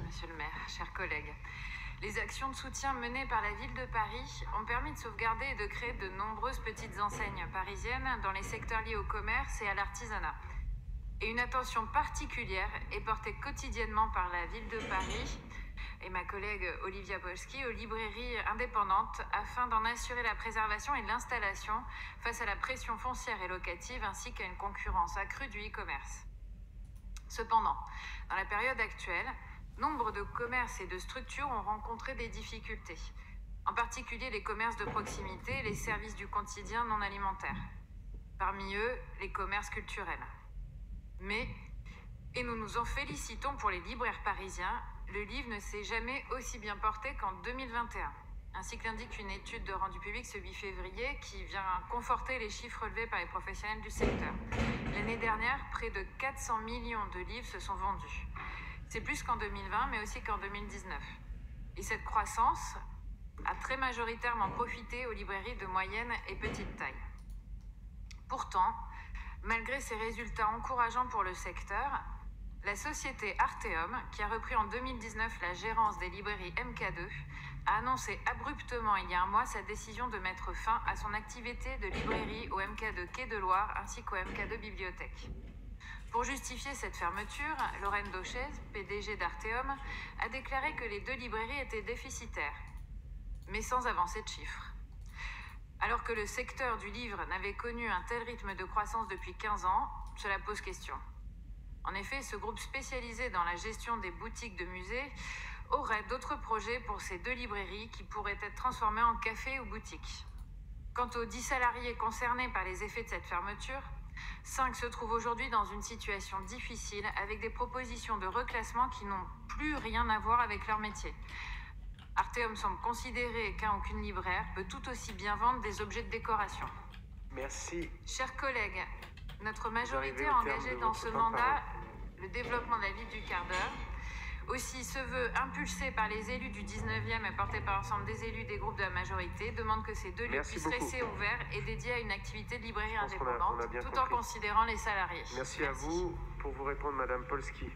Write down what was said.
Monsieur le maire, chers collègues. Les actions de soutien menées par la ville de Paris ont permis de sauvegarder et de créer de nombreuses petites enseignes parisiennes dans les secteurs liés au commerce et à l'artisanat. Et une attention particulière est portée quotidiennement par la ville de Paris et ma collègue Olivia Polski aux librairies indépendantes afin d'en assurer la préservation et l'installation face à la pression foncière et locative ainsi qu'à une concurrence accrue du e-commerce. Cependant, dans la période actuelle, nombre de commerces et de structures ont rencontré des difficultés, en particulier les commerces de proximité et les services du quotidien non alimentaires. Parmi eux, les commerces culturels. Mais, et nous nous en félicitons pour les libraires parisiens, le livre ne s'est jamais aussi bien porté qu'en 2021. Ainsi que l'indique une étude de rendu public ce 8 février qui vient conforter les chiffres relevés par les professionnels du secteur. L'année dernière, près de 400 millions de livres se sont vendus. C'est plus qu'en 2020, mais aussi qu'en 2019. Et cette croissance a très majoritairement profité aux librairies de moyenne et petite taille. Pourtant, malgré ces résultats encourageants pour le secteur, la société Arteum, qui a repris en 2019 la gérance des librairies MK2, a annoncé abruptement il y a un mois sa décision de mettre fin à son activité de librairie au MK2 Quai de Loire ainsi qu'au MK2 Bibliothèque. Pour justifier cette fermeture, Lorraine Dauchez, PDG d'Arteum, a déclaré que les deux librairies étaient déficitaires, mais sans avancer de chiffres. Alors que le secteur du livre n'avait connu un tel rythme de croissance depuis 15 ans, cela pose question. En effet, ce groupe spécialisé dans la gestion des boutiques de musées aurait d'autres projets pour ces deux librairies qui pourraient être transformées en cafés ou boutiques. Quant aux 10 salariés concernés par les effets de cette fermeture, 5 se trouvent aujourd'hui dans une situation difficile avec des propositions de reclassement qui n'ont plus rien à voir avec leur métier. Arteum semble considérer qu'un ou qu'une libraire peut tout aussi bien vendre des objets de décoration. Merci. Chers collègues, notre majorité a engagé dans ce mandat le développement de la ville du quart d'heure. Aussi, ce vœu impulsé par les élus du 19e et porté par l'ensemble des élus des groupes de la majorité demande que ces deux lieux puissent rester ouverts et dédiés à une activité de librairie indépendante, tout en considérant les salariés. Merci à vous. Pour vous répondre, Madame Polski.